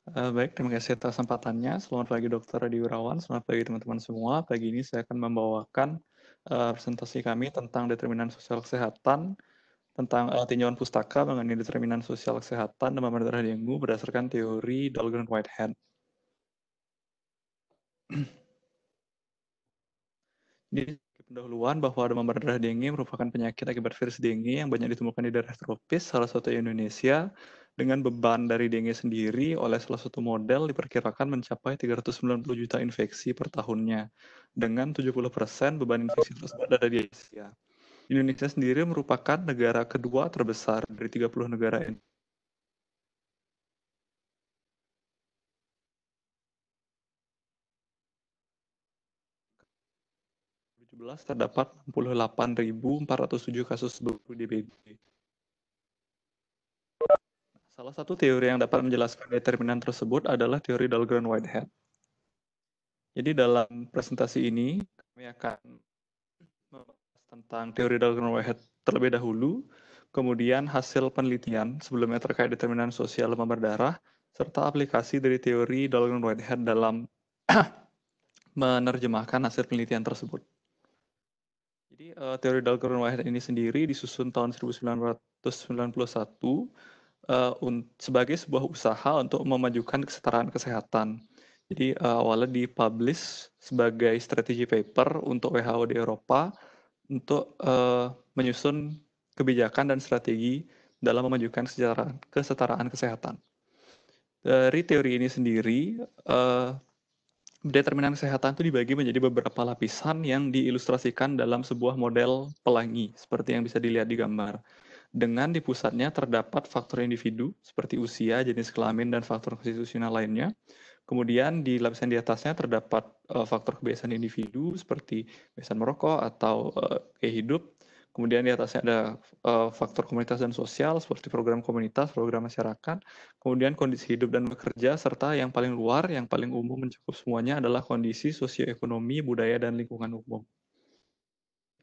Baik, terima kasih atas kesempatannya. Selamat pagi Dokter Adi Wirawan, selamat pagi teman-teman semua. Pagi ini saya akan membawakan presentasi kami tentang determinan sosial kesehatan, tentang tinjauan pustaka mengenai determinan sosial kesehatan demam berdarah dengue berdasarkan teori Dahlgren-Whitehead. Jadi pendahuluan bahwa demam berdarah dengue merupakan penyakit akibat virus dengue yang banyak ditemukan di daerah tropis, salah satu Indonesia, dengan beban dari dengue sendiri oleh salah satu model diperkirakan mencapai 390 juta infeksi per tahunnya, dengan 70% beban infeksi tersebut ada di Asia. Indonesia sendiri merupakan negara kedua terbesar dari 30 negara ini. 2017 terdapat 68.407 kasus baru DBD. Salah satu teori yang dapat menjelaskan determinan tersebut adalah teori Dahlgren-Whitehead. Jadi dalam presentasi ini kami akan membahas tentang teori Dahlgren-Whitehead terlebih dahulu, kemudian hasil penelitian sebelumnya terkait determinan sosial demam berdarah, serta aplikasi dari teori Dahlgren-Whitehead dalam menerjemahkan hasil penelitian tersebut. Jadi teori Dahlgren-Whitehead ini sendiri disusun tahun 1991 sebagai sebuah usaha untuk memajukan kesetaraan kesehatan. Jadi awalnya dipublish sebagai strategi paper untuk WHO di Eropa untuk menyusun kebijakan dan strategi dalam memajukan kesetaraan kesehatan. Dari teori ini sendiri, determinan kesehatan itu dibagi menjadi beberapa lapisan yang diilustrasikan dalam sebuah model pelangi, seperti yang bisa dilihat di gambar. Dengan di pusatnya terdapat faktor individu, seperti usia, jenis kelamin, dan faktor konstitusional lainnya. Kemudian di lapisan di atasnya terdapat faktor kebiasaan individu, seperti kebiasaan merokok atau gaya hidup. Kemudian di atasnya ada faktor komunitas dan sosial, seperti program komunitas, program masyarakat. Kemudian kondisi hidup dan bekerja, serta yang paling luar, yang paling umum mencakup semuanya adalah kondisi sosioekonomi, budaya, dan lingkungan umum.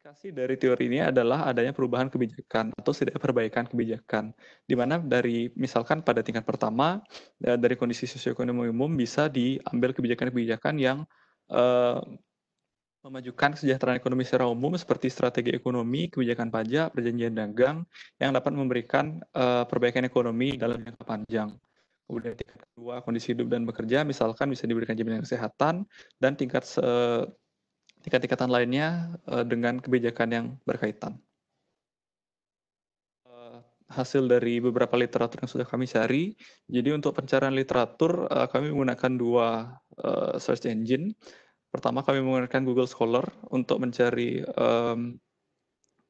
Aplikasi dari teori ini adalah adanya perubahan kebijakan atau setidaknya perbaikan kebijakan, di mana dari misalkan pada tingkat pertama dari kondisi sosioekonomi umum bisa diambil kebijakan-kebijakan yang eh, memajukan kesejahteraan ekonomi secara umum seperti strategi ekonomi, kebijakan pajak, perjanjian dagang yang dapat memberikan perbaikan ekonomi dalam jangka panjang. Kemudian tingkat kedua kondisi hidup dan bekerja misalkan bisa diberikan jaminan kesehatan dan tingkat-tingkatan lainnya dengan kebijakan yang berkaitan. Hasil dari beberapa literatur yang sudah kami cari, jadi untuk pencarian literatur kami menggunakan dua search engine. Pertama kami menggunakan Google Scholar untuk mencari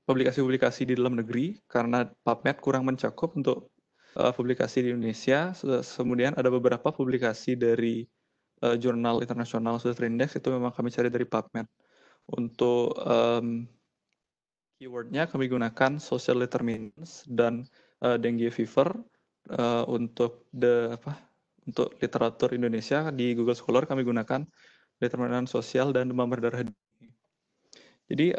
publikasi-publikasi di dalam negeri karena PubMed kurang mencakup untuk publikasi di Indonesia. Kemudian ada beberapa publikasi dari jurnal internasional sudah terindeks, itu memang kami cari dari PubMed. Untuk keywordnya kami gunakan social determinants dan dengue fever untuk untuk literatur Indonesia di Google Scholar kami gunakan determinan sosial dan demam berdarah. Jadi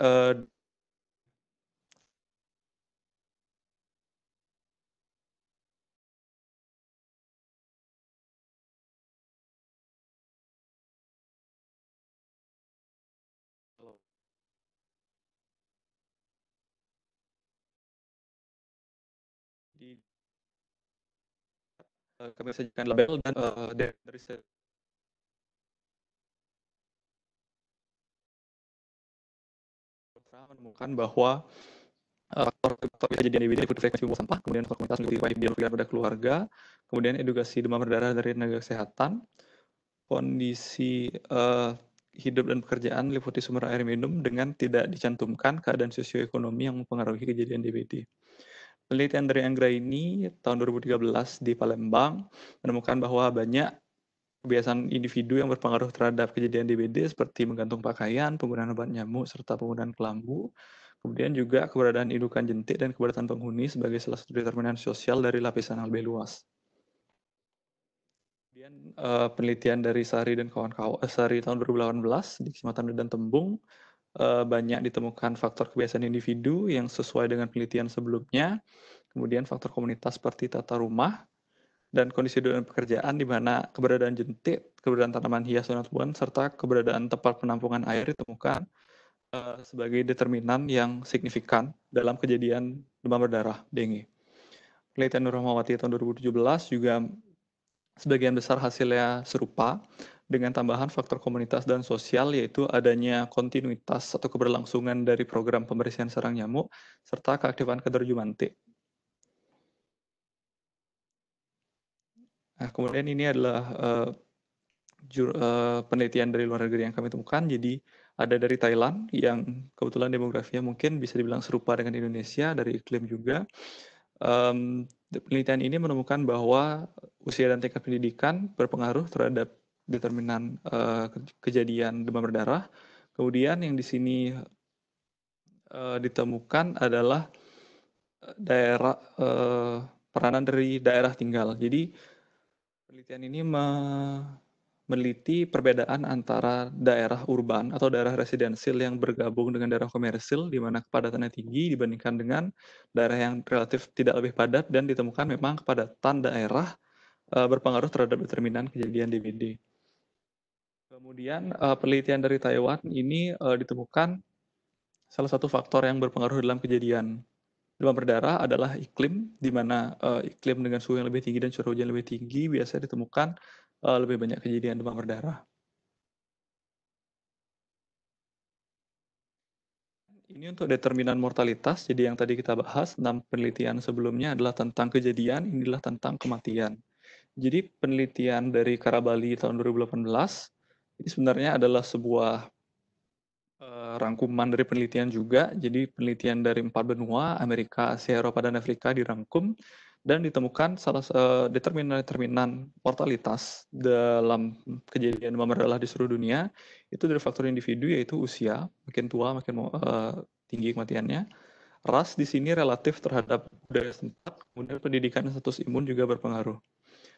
kami sajikan label dan dari menemukan bahwa faktor kejadian DBD liputi frekuensi buang sampah, kemudian faktor komunitas meliputi biologi pada keluarga, kemudian edukasi demam berdarah dari tenaga kesehatan, kondisi hidup dan pekerjaan meliputi sumber air minum dengan tidak dicantumkan keadaan sosioekonomi yang mempengaruhi kejadian DBD. Penelitian dari Anggra ini tahun 2013 di Palembang menemukan bahwa banyak kebiasaan individu yang berpengaruh terhadap kejadian DBD seperti menggantung pakaian, penggunaan obat nyamuk, serta penggunaan kelambu. Kemudian juga keberadaan indukan jentik dan keberadaan penghuni sebagai salah satu determinan sosial dari lapisan yang lebih luas. Kemudian penelitian dari Sari dan kawan-kawan, Sari tahun 2018 di Kecamatan Medan Tembung, banyak ditemukan faktor kebiasaan individu yang sesuai dengan penelitian sebelumnya, kemudian faktor komunitas seperti tata rumah, dan kondisi hidup dan pekerjaan di mana keberadaan jentik, keberadaan tanaman hias dan tumbuhan, serta keberadaan tempat penampungan air ditemukan sebagai determinan yang signifikan dalam kejadian demam berdarah dengue. Penelitian Nur Rahmawati tahun 2017 juga sebagian besar hasilnya serupa dengan tambahan faktor komunitas dan sosial, yaitu adanya kontinuitas atau keberlangsungan dari program pembersihan sarang nyamuk serta keaktifan kadar Jumantik. Nah, kemudian ini adalah penelitian dari luar negeri yang kami temukan. Jadi ada dari Thailand yang kebetulan demografinya mungkin bisa dibilang serupa dengan Indonesia, dari iklim juga. Penelitian ini menemukan bahwa usia dan tingkat pendidikan berpengaruh terhadap determinan kejadian demam berdarah. Kemudian yang di sini ditemukan adalah daerah peranan dari daerah tinggal. Jadi penelitian ini meneliti perbedaan antara daerah urban atau daerah residensial yang bergabung dengan daerah komersil di mana kepadatannya tinggi dibandingkan dengan daerah yang relatif tidak lebih padat, dan ditemukan memang kepadatan daerah berpengaruh terhadap determinan kejadian DBD. Kemudian penelitian dari Taiwan ini ditemukan salah satu faktor yang berpengaruh dalam kejadian demam berdarah adalah iklim, di mana iklim dengan suhu yang lebih tinggi dan curah hujan lebih tinggi biasanya ditemukan lebih banyak kejadian demam berdarah. Ini untuk determinan mortalitas, jadi yang tadi kita bahas, 6 penelitian sebelumnya adalah tentang kejadian, inilah tentang kematian. Jadi penelitian dari Karabali tahun 2018, ini sebenarnya adalah sebuah rangkuman dari penelitian juga. Jadi penelitian dari 4 benua, Amerika, Asia, Eropa, dan Afrika dirangkum, dan ditemukan determinan mortalitas dalam kejadian demam berdarah di seluruh dunia itu dari faktor individu, yaitu usia, makin tua makin tinggi kematiannya. Ras di sini relatif terhadap budaya setempat, kemudian pendidikan dan status imun juga berpengaruh.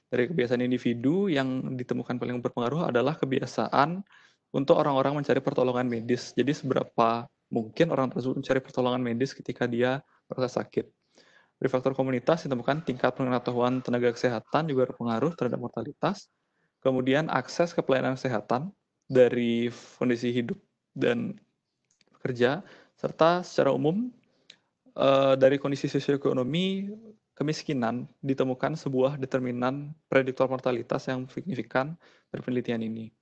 Dari kebiasaan individu yang ditemukan paling berpengaruh adalah kebiasaan untuk orang-orang mencari pertolongan medis. Jadi seberapa mungkin orang tersebut mencari pertolongan medis ketika dia merasa sakit. Dari faktor komunitas ditemukan tingkat pengetahuan tenaga kesehatan juga berpengaruh terhadap mortalitas. Kemudian akses ke pelayanan kesehatan dari kondisi hidup dan kerja, serta secara umum dari kondisi sosioekonomi, kemiskinan ditemukan sebuah determinan prediktor mortalitas yang signifikan dari penelitian ini.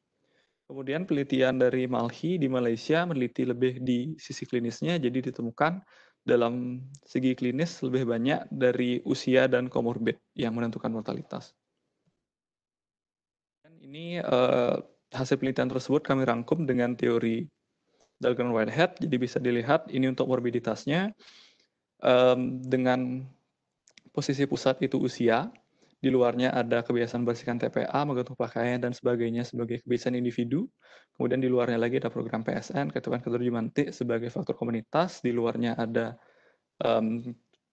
Kemudian penelitian dari Malhi di Malaysia meneliti lebih di sisi klinisnya, jadi ditemukan dalam segi klinis lebih banyak dari usia dan komorbid yang menentukan mortalitas. Dan ini hasil penelitian tersebut kami rangkum dengan teori Dahlgren-Whitehead, jadi bisa dilihat ini untuk morbiditasnya dengan posisi pusat itu usia, di luarnya ada kebiasaan bersihkan TPA, menggantung pakaian, dan sebagainya sebagai kebiasaan individu. Kemudian di luarnya lagi ada program PSN, ketentuan kadar Jumantik sebagai faktor komunitas. Di luarnya ada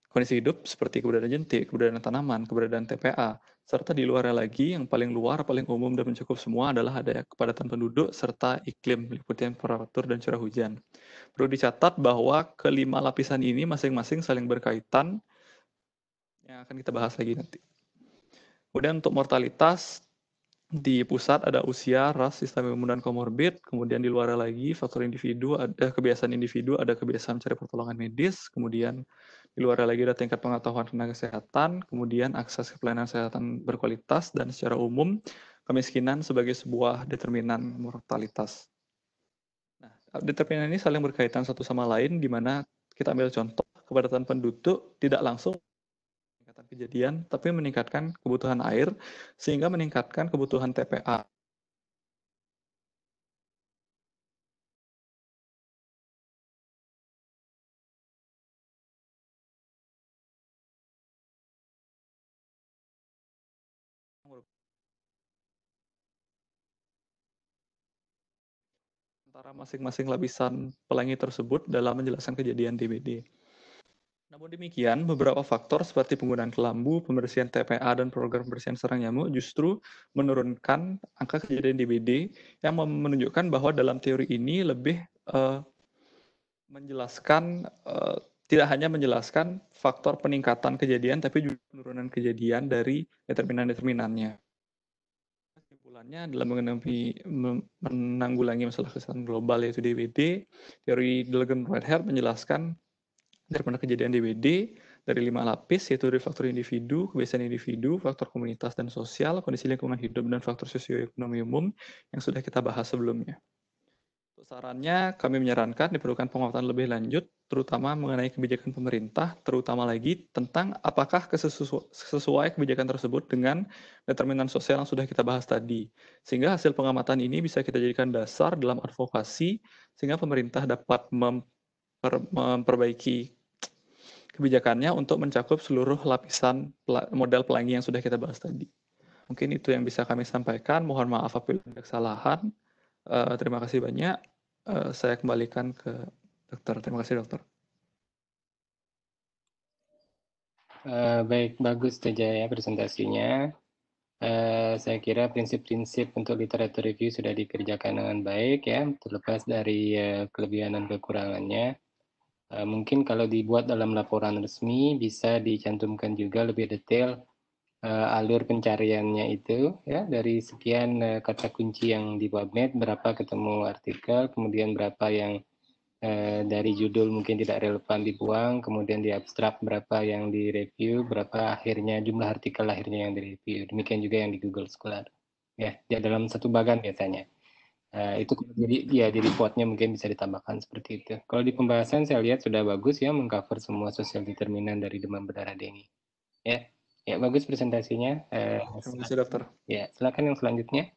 kondisi hidup seperti keberadaan jentik, keberadaan tanaman, keberadaan TPA. Serta di luarnya lagi yang paling luar, paling umum dan mencakup semua adalah ada kepadatan penduduk serta iklim, meliputi temperatur dan curah hujan. Perlu dicatat bahwa kelima lapisan ini masing-masing saling berkaitan, yang akan kita bahas lagi nanti. Kemudian untuk mortalitas, di pusat ada usia, ras, sistem imun, dan komorbid. Kemudian di luar lagi faktor individu, ada kebiasaan individu, ada kebiasaan mencari pertolongan medis. Kemudian di luar lagi ada tingkat pengetahuan tenaga kesehatan. Kemudian akses ke pelayanan kesehatan berkualitas, dan secara umum kemiskinan sebagai sebuah determinan mortalitas. Nah, determinan ini saling berkaitan satu sama lain, di mana kita ambil contoh kepadatan penduduk tidak langsung meningkatkan kejadian, tapi meningkatkan kebutuhan air, sehingga meningkatkan kebutuhan TPA. Antara masing-masing lapisan pelangi tersebut dalam menjelaskan kejadian DBD. Namun demikian, beberapa faktor seperti penggunaan kelambu, pembersihan TPA, dan program pembersihan sarang nyamuk justru menurunkan angka kejadian DBD, yang menunjukkan bahwa dalam teori ini lebih menjelaskan tidak hanya menjelaskan faktor peningkatan kejadian, tapi juga penurunan kejadian dari determinan-determinannya. Kesimpulannya dalam menanggulangi masalah kesehatan global yaitu DBD, teori Delegan-Whitehead menjelaskan daripada kejadian DBD dari 5 lapis, yaitu dari faktor individu, kebiasaan individu, faktor komunitas dan sosial, kondisi lingkungan hidup, dan faktor sosioekonomi umum yang sudah kita bahas sebelumnya. Untuk sarannya, kami menyarankan diperlukan penguatan lebih lanjut, terutama mengenai kebijakan pemerintah, terutama lagi tentang apakah sesuai kebijakan tersebut dengan determinan sosial yang sudah kita bahas tadi. Sehingga hasil pengamatan ini bisa kita jadikan dasar dalam advokasi, sehingga pemerintah dapat memperbaiki kebijakannya untuk mencakup seluruh lapisan model pelangi yang sudah kita bahas tadi. Mungkin itu yang bisa kami sampaikan. Mohon maaf apabila ada kesalahan. Terima kasih banyak. Saya kembalikan ke dokter. Terima kasih dokter. Baik, bagus saja ya presentasinya. Saya kira prinsip-prinsip untuk literatur review sudah dikerjakan dengan baik ya, terlepas dari kelebihan dan kekurangannya. Mungkin kalau dibuat dalam laporan resmi bisa dicantumkan juga lebih detail alur pencariannya itu ya, dari sekian kata kunci yang di PubMed, berapa ketemu artikel, kemudian berapa yang dari judul mungkin tidak relevan dibuang, kemudian di abstrak berapa yang direview, berapa akhirnya jumlah artikel akhirnya yang direview. Demikian juga yang di Google Scholar. Ya, dalam satu bagan biasanya. Itu jadi ya di reportnya mungkin bisa ditambahkan seperti itu. Kalau di pembahasan saya lihat sudah bagus ya mengcover semua sosial determinan dari demam berdarah dengue. Ya, bagus presentasinya. Terima kasih dokter. Ya, silakan yang selanjutnya.